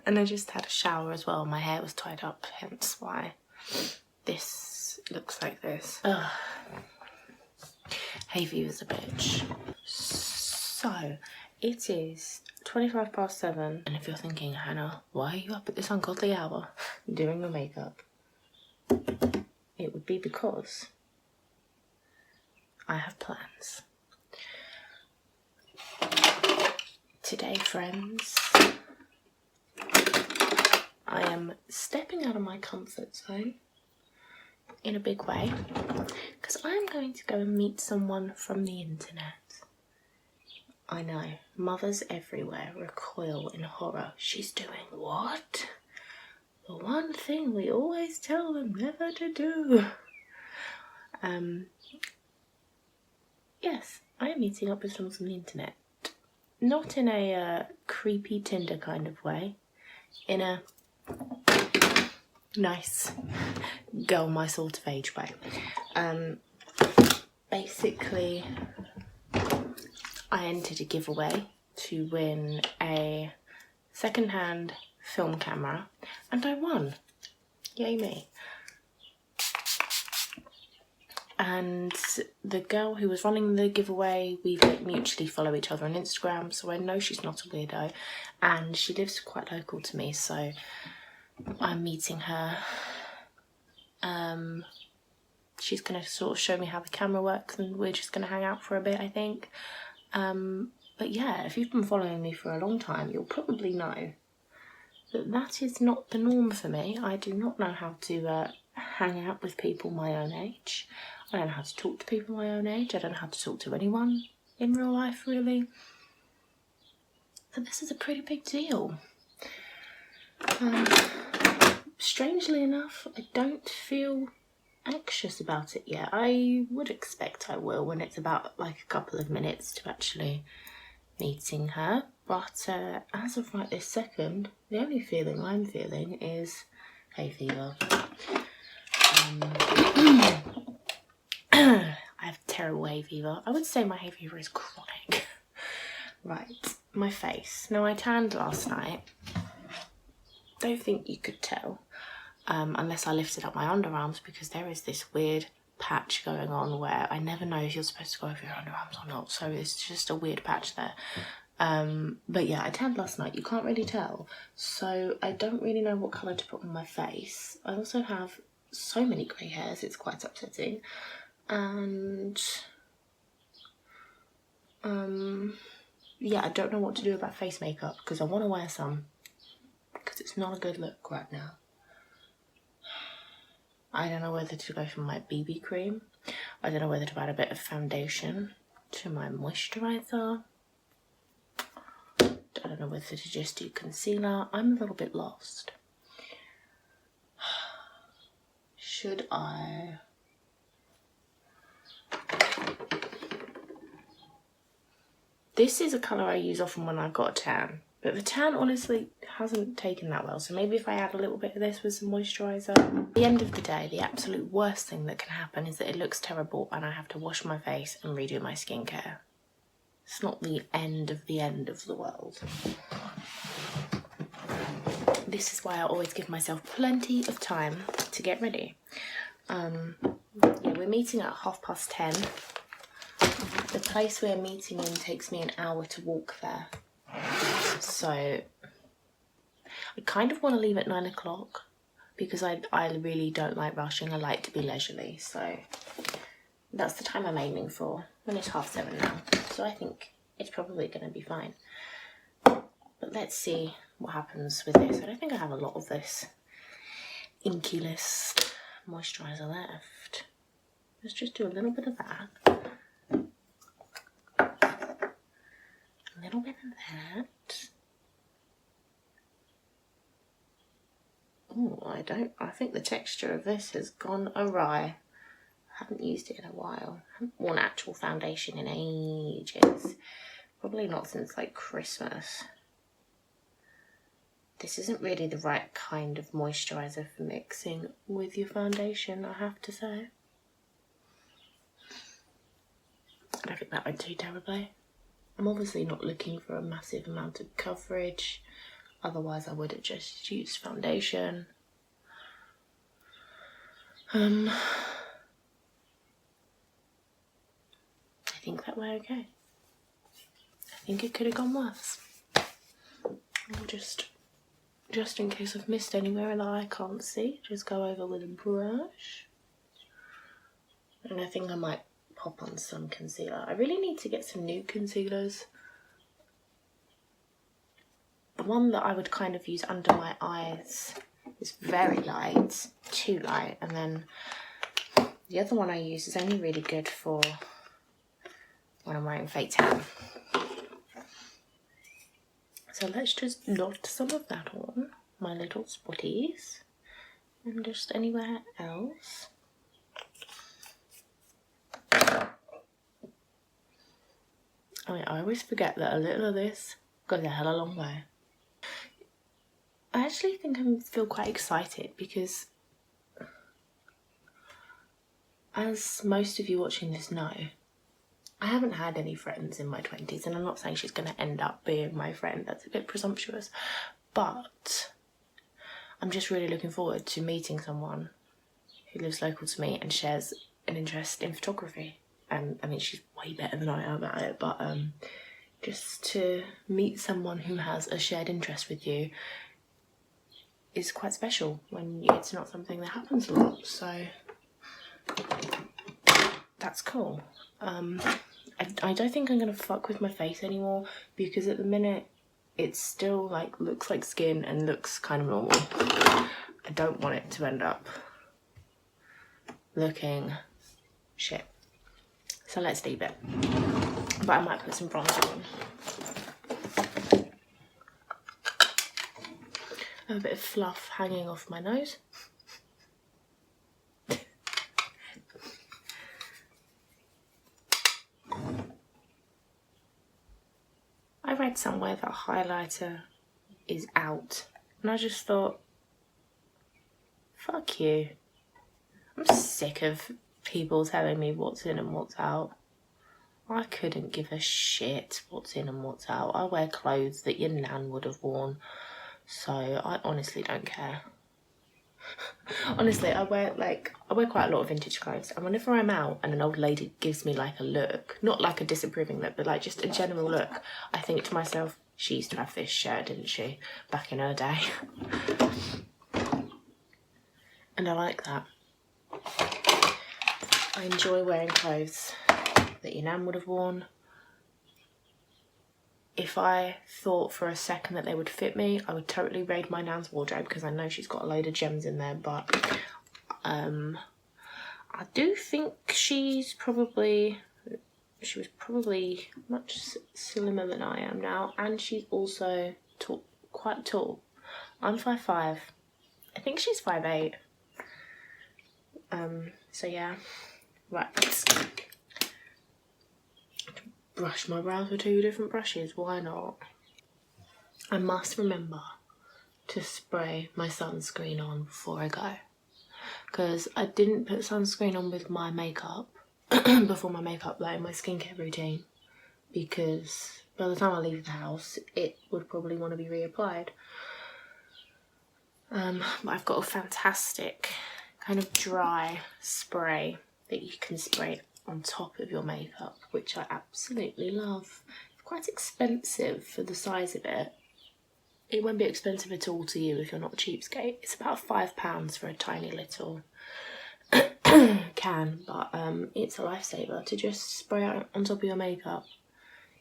And I just had a shower as well. My hair was tied up, hence why this looks like this. Ugh. Hay fever's a bitch. So, it is 7:25, and if you're thinking, Hannah, why are you up at this ungodly hour doing your makeup? It would be because I have plans. Today, friends, I am stepping out of my comfort zone in a big way because I'm going to go and meet someone from the internet. I know, mothers everywhere recoil in horror. She's doing what? The one thing we always tell them never to do. Yes, I am meeting up with someone from the internet. Not in a creepy Tinder kind of way. In a nice girl my sort of age way. Basically, I entered a giveaway to win a second-hand film camera and I won. Yay me. and the girl who was running the giveaway, we like mutually follow each other on Instagram, so I know she's not a weirdo, and she lives quite local to me, so I'm meeting her. She's gonna sort of show me how the camera works, and we're just gonna hang out for a bit, I think. But yeah, if you've been following me for a long time, you'll probably know that that is not the norm for me. I do not know how to hang out with people my own age. I don't know how to talk to people my own age. I don't know how to talk to anyone in real life, really. So this is a pretty big deal. Strangely enough, I don't feel anxious about it yet. I would expect I will when it's about like a couple of minutes to actually meeting her, but as of right this second, the only feeling I'm feeling is hay fever. I have terrible hay fever. I would say my hay fever is chronic. Right, my face. Now, I tanned last night. Don't think you could tell, unless I lifted up my underarms, because there is this weird patch going on where I never know if you're supposed to go over your underarms or not, so it's just a weird patch there. But yeah, I tanned last night. You can't really tell, so I don't really know what colour to put on my face. I also have so many grey hairs, it's quite upsetting, and yeah, I don't know what to do about face makeup, because I want to wear some, because it's not a good look right now. I don't know whether to go for my BB cream. I don't know whether to add a bit of foundation to my moisturiser. I don't know whether to just do concealer. I'm a little bit lost. Should I? This is a colour I use often when I've got a tan, but the tan honestly hasn't taken that well, so maybe if I add a little bit of this with some moisturiser. At the end of the day, the absolute worst thing that can happen is that it looks terrible and I have to wash my face and redo my skincare. It's not the end of the world. This is why I always give myself plenty of time to get ready. Yeah, we're meeting at 10:30. The place we're meeting in takes me an hour to walk there. So I kind of want to leave at 9 o'clock because I really don't like rushing. I like to be leisurely. So that's the time I'm aiming for. And it's 7:30 now. So I think it's probably going to be fine. But let's see what happens with this. I don't think I have a lot of this Inky List moisturiser left. Let's just do a little bit of that. A little bit of that. Oh, I think the texture of this has gone awry. I haven't used it in a while. I haven't worn actual foundation in ages. Probably not since like Christmas. This isn't really the right kind of moisturiser for mixing with your foundation, I have to say. I don't think that went too terribly. I'm obviously not looking for a massive amount of coverage, otherwise I would have just used foundation. I think that we're okay. I think it could have gone worse. I'll just in case I've missed anywhere that I can't see, just go over with a brush. And I think I might pop on some concealer. I really need to get some new concealers. The one that I would kind of use under my eyes is very light, too light, and then the other one I use is only really good for when I'm wearing fake tan. So let's just dot some of that on my little spotties and just anywhere else. I always forget that a little of this goes a hell of a long way. I actually think I feel quite excited because, as most of you watching this know, I haven't had any friends in my 20s, and I'm not saying she's going to end up being my friend, that's a bit presumptuous, but I'm just really looking forward to meeting someone who lives local to me and shares an interest in photography. And I mean, she's way better than I am at it, but just to meet someone who has a shared interest with you is quite special when it's not something that happens a lot. So that's cool. I don't think I'm gonna fuck with my face anymore, because at the minute it's still like looks like skin and looks kind of normal. I don't want it to end up looking shit. So let's leave it. But I might put some bronzer on. I have a bit of fluff hanging off my nose. I read somewhere that highlighter is out, and I just thought, fuck you. I'm sick of people telling me what's in and what's out. I couldn't give a shit what's in and what's out. I wear clothes that your nan would have worn, so I honestly don't care. Honestly, I wear quite a lot of vintage clothes, and whenever I'm out and an old lady gives me like a look, not like a disapproving look, but like just a general look, I think to myself, she used to have this shirt, didn't she, back in her day? And I like that. I enjoy wearing clothes that your nan would have worn. If I thought for a second that they would fit me, I would totally raid my nan's wardrobe, because I know she's got a load of gems in there, but I do think she was probably much slimmer than I am now, and she's also tall, quite tall. I'm 5'5". I think she's 5'8". So yeah, right. Brush my brows with 2 different brushes, why not? I must remember to spray my sunscreen on before I go, because I didn't put sunscreen on with my makeup before my makeup, like my skincare routine, because by the time I leave the house it would probably want to be reapplied. But I've got a fantastic kind of dry spray that you can spray on top of your makeup, which I absolutely love. It's quite expensive for the size of it. It won't be expensive at all to you if you're not a cheapskate. It's about £5 for a tiny little can, but it's a lifesaver to just spray it on top of your makeup.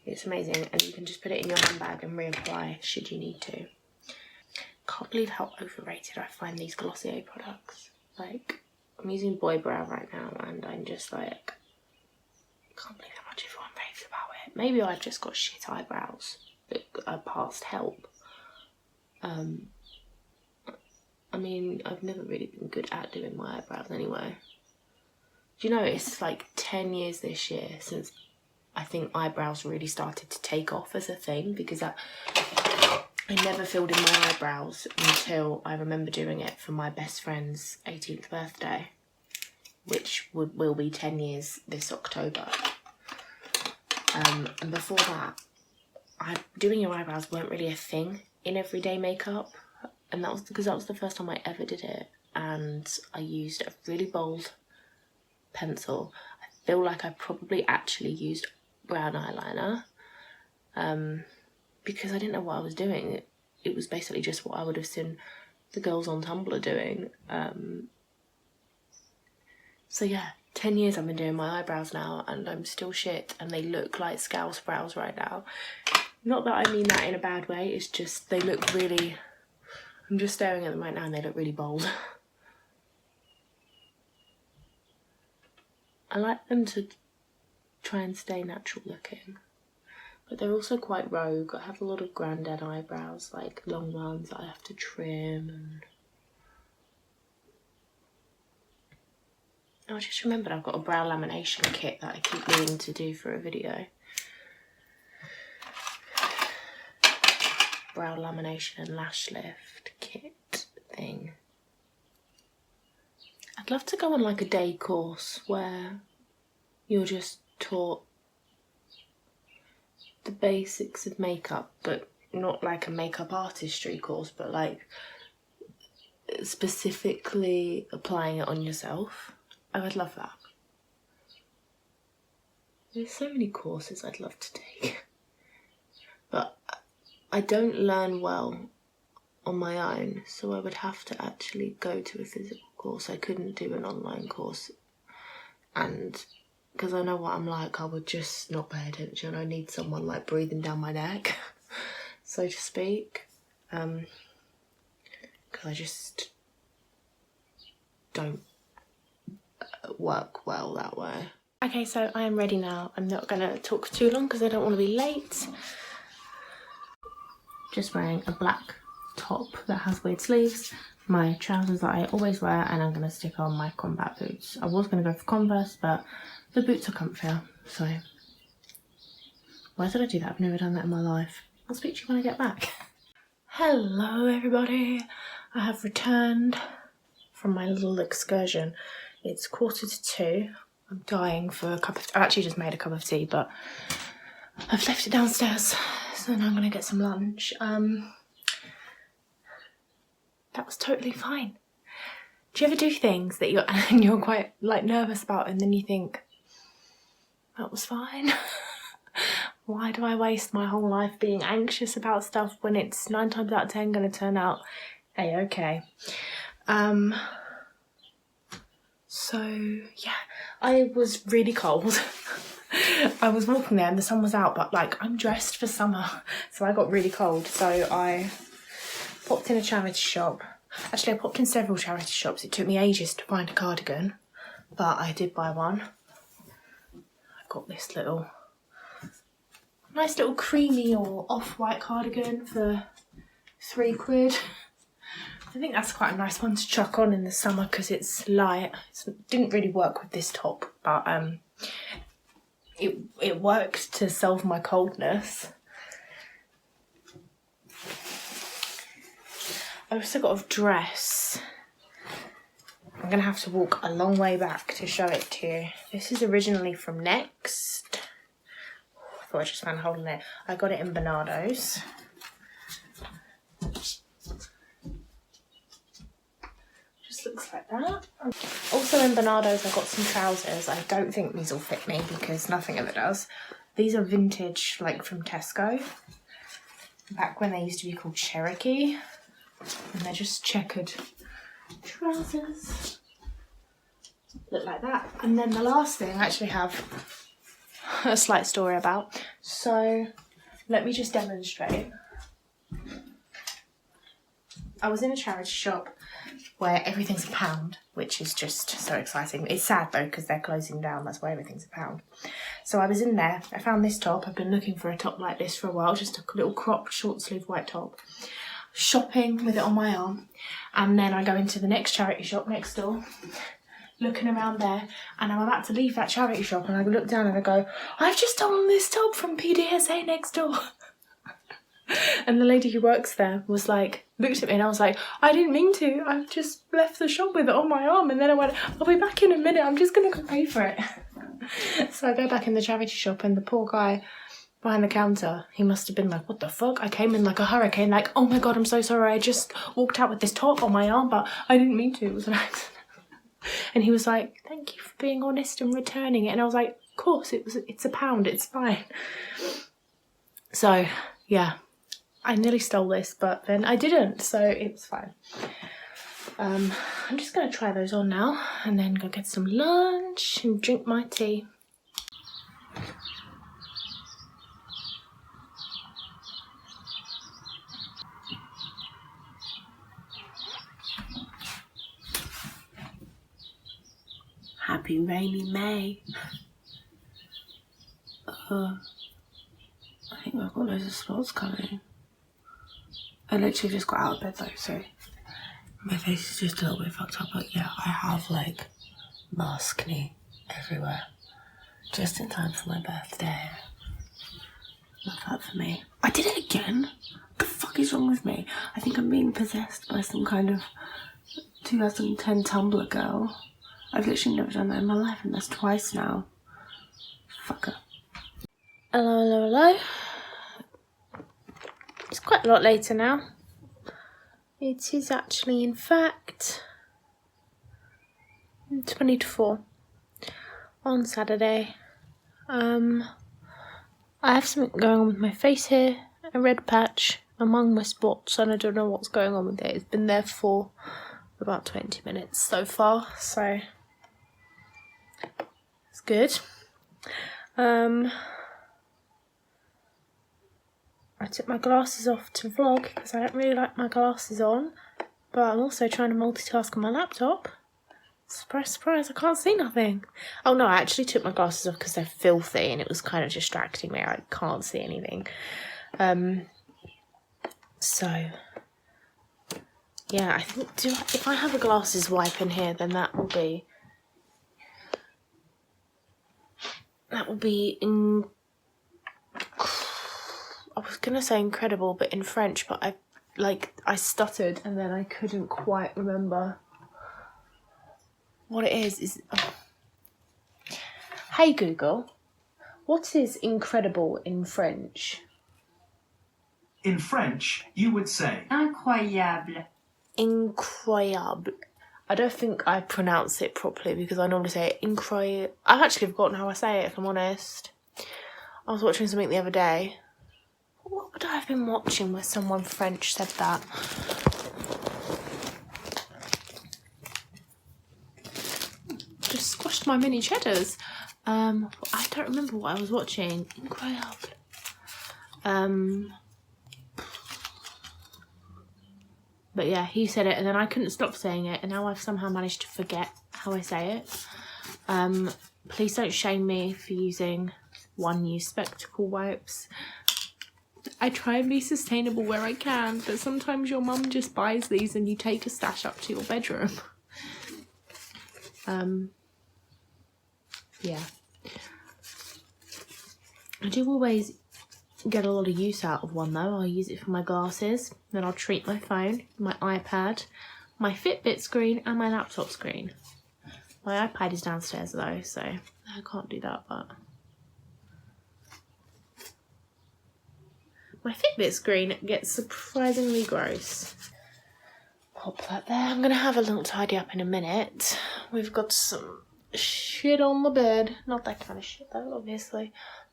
It's amazing, and you can just put it in your handbag and reapply should you need to. Can't believe how overrated I find these Glossier products. Like, I'm using Boy Brow right now, and I'm just like, can't believe how much everyone raves about it. Maybe I've just got shit eyebrows that are past help. I mean, I've never really been good at doing my eyebrows anyway. Do you know, it's like 10 years this year since I think eyebrows really started to take off as a thing, because I never filled in my eyebrows until I remember doing it for my best friend's 18th birthday, which will be 10 years this October. And before that, doing your eyebrows weren't really a thing in everyday makeup, and that was because that was the first time I ever did it, and I used a really bold pencil. I feel like I probably actually used brown eyeliner, because I didn't know what I was doing. It was basically just what I would have seen the girls on Tumblr doing. So yeah, 10 years I've been doing my eyebrows now, and I'm still shit, and they look like scouse brows right now. Not that I mean that in a bad way, it's just they look really... I'm just staring at them right now and they look really bold. I like them to try and stay natural looking, but they're also quite rogue. I have a lot of granddad eyebrows, like long ones that I have to trim, and I just remembered I've got a brow lamination kit that I keep meaning to do for a video. Brow lamination and lash lift kit thing. I'd love to go on like a day course where you're just taught the basics of makeup, but not like a makeup artistry course, but like specifically applying it on yourself. I would love that. There's so many courses I'd love to take, but I don't learn well on my own, so I would have to actually go to a physical course. I couldn't do an online course, and because I know what I'm like, I would just not pay attention. I need someone like breathing down my neck, so to speak, because I just don't work well that way. Okay, so I am ready now. I'm not gonna talk for too long because I don't want to be late. Just wearing a black top that has weird sleeves, my trousers that I always wear, and I'm gonna stick on my combat boots. I was gonna go for Converse, but the boots are comfier, so why did I do that? I've never done that in my life. I'll speak to you when I get back. Hello everybody, I have returned from my little excursion. It's 1:45. I'm dying for a cup of tea. I've actually just made a cup of tea, but I've left it downstairs, so now I'm gonna get some lunch. That was totally fine. Do you ever do things that you're quite like nervous about, and then you think, that was fine? Why do I waste my whole life being anxious about stuff when it's 9 times out of 10 gonna turn out A-okay? So yeah, I was really cold. I was walking there and the sun was out, but like I'm dressed for summer, so I got really cold. So I popped in a charity shop. Actually, I popped in several charity shops. It took me ages to find a cardigan, but I did buy one. I got this nice little creamy or off-white cardigan for £3. I think that's quite a nice one to chuck on in the summer because it's light. It didn't really work with this top, but it worked to solve my coldness. I've also got a dress. I'm going to have to walk a long way back to show it to you. This is originally from Next. I thought I just found a hole in it. I got it in Bernardo's. Looks like that. Also in Bernardo's I got some trousers. I don't think these will fit me because nothing ever does. These are vintage, like from Tesco, back when they used to be called Cherokee, and they're just checkered trousers. Look like that. And then the last thing I actually have a slight story about, so let me just demonstrate. I was in a charity shop where everything's £1, which is just so exciting. It's sad though because they're closing down, that's why everything's £1. So I was in there, I found this top. I've been looking for a top like this for a while, just a little cropped short sleeve white top. Shopping with it on my arm, and then I go into the next charity shop next door, looking around there, and I'm about to leave that charity shop and I look down and I go, I've just stolen this top from PDSA next door. And the lady who works there was like, looked at me and I was like, I didn't mean to, I've just left the shop with it on my arm. And then I went, I'll be back in a minute, I'm just gonna go pay for it. So I go back in the charity shop and the poor guy behind the counter, he must have been like, what the fuck? I came in like a hurricane, like, oh my god, I'm so sorry, I just walked out with this top on my arm, but I didn't mean to, it was an accident. And he was like, thank you for being honest and returning it. And I was like, of course, it's £1, it's fine. So yeah, I nearly stole this, but then I didn't, so it was fine. I'm just going to try those on now and then go get some lunch and drink my tea. Happy rainy May. I think I've got loads of spots coming. I literally just got out of bed though, so my face is just a little bit fucked up, but yeah, I have like maskne everywhere. Just in time for my birthday. Love that for me. I did it again? What the fuck is wrong with me? I think I'm being possessed by some kind of 2010 Tumblr girl. I've literally never done that in my life, and that's twice now. Fucker. Hello, hello, hello. It's quite a lot later now. It is actually, in fact, 20 to 4 on Saturday. I have something going on with my face here, a red patch among my spots, and I don't know what's going on with it. It's been there for about 20 minutes so far, so it's good. I took my glasses off to vlog because I don't really like my glasses on, but I'm also trying to multitask on my laptop. Surprise, surprise, I can't see nothing. Oh no, I actually took my glasses off because they're filthy and it was kind of distracting me. I can't see anything. So, yeah, I think if I have a glasses wipe in here, then that will be I was gonna say incredible, but in French, but I stuttered and then I couldn't quite remember what it is. Hey Google, what is incredible in French? In French, you would say incroyable. Incroyable. I don't think I pronounce it properly because I normally say incroyable. I've actually forgotten how I say it, if I'm honest. I was watching something the other day. What would I have been watching where someone French said that? Just squashed my mini cheddars. I don't remember what I was watching. Incroyable. But yeah, he said it and then I couldn't stop saying it and now I've somehow managed to forget how I say it. Please don't shame me for using one-use spectacle wipes. I try and be sustainable where I can, but sometimes your mum just buys these and you take a stash up to your bedroom. Yeah. I do always get a lot of use out of one though. I'll use it for my glasses, then I'll treat my phone, my iPad, my Fitbit screen and my laptop screen. My iPad is downstairs though, so I can't do that, but my Fitbit screen gets surprisingly gross. Pop that there. I'm gonna have a little tidy up in a minute. We've got some shit on the bed. Not that kind of shit though, obviously.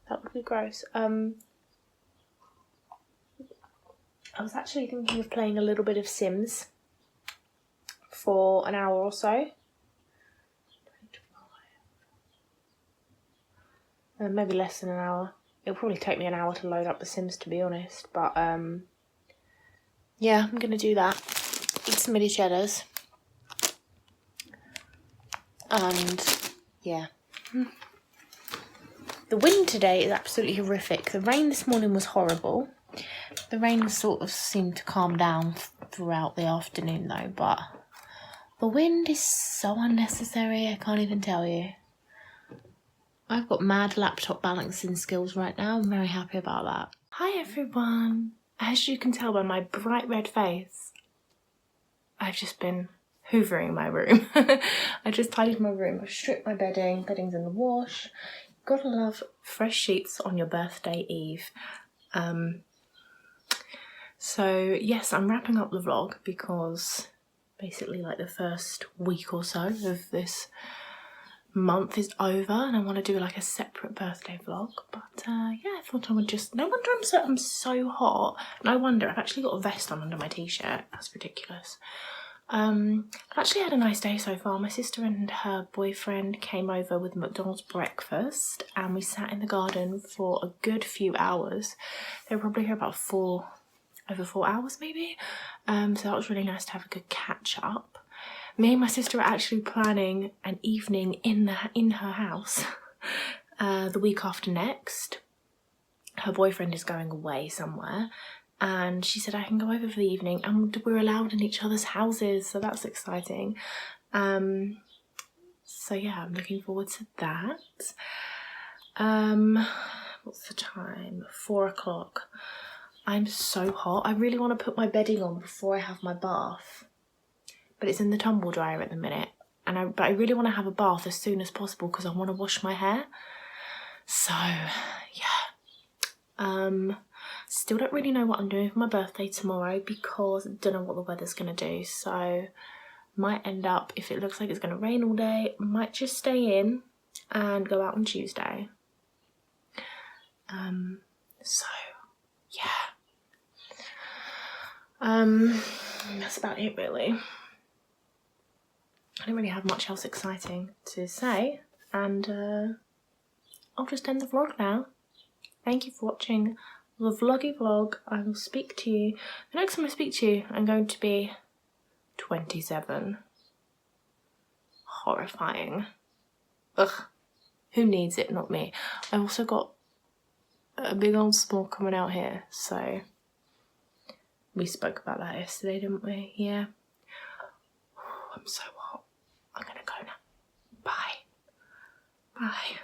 That would be gross. I was actually thinking of playing a little bit of Sims for an hour or so. Maybe less than an hour. It'll probably take me an hour to load up the Sims, to be honest. But yeah, I'm gonna do that. Eat some mini cheddars. And yeah. The wind today is absolutely horrific. The rain this morning was horrible. The rain sort of seemed to calm down throughout the afternoon though, but the wind is so unnecessary, I can't even tell you. I've got mad laptop balancing skills right now. I'm very happy about that. Hi everyone. As you can tell by my bright red face, I've just been hoovering my room. I just tidied my room. I've stripped my bedding. Bedding's in the wash. Gotta love fresh sheets on your birthday eve. So yes, I'm wrapping up the vlog because basically like the first week or so of this month is over and I want to do like a separate birthday vlog, but yeah, I thought I would just, no wonder I'm so hot. No wonder, I've actually got a vest on under my t-shirt. That's ridiculous. I've actually had a nice day so far. My sister and her boyfriend came over with McDonald's breakfast and we sat in the garden for a good few hours. They were probably here about over 4 hours maybe. So that was really nice to have a good catch up. Me and my sister are actually planning an evening in her house the week after next. Her boyfriend is going away somewhere and she said I can go over for the evening and we're allowed in each other's houses, so that's exciting. So yeah, I'm looking forward to that. What's the time? 4 o'clock. I'm so hot. I really want to put my bedding on before I have my bath. But it's in the tumble dryer at the minute. But I really want to have a bath as soon as possible because I want to wash my hair. So, yeah. Still don't really know what I'm doing for my birthday tomorrow because I don't know what the weather's going to do. So, might end up, if it looks like it's going to rain all day, might just stay in and go out on Tuesday. So yeah. That's about it really. I don't really have much else exciting to say, and I'll just end the vlog now. Thank you for watching the vloggy vlog. I will speak to you. The next time I speak to you, I'm going to be 27. Horrifying. Ugh. Who needs it? Not me. I also got a big old spore coming out here, so we spoke about that yesterday, didn't we? Yeah. I'm so hot. I'm gonna go now. Bye. Bye.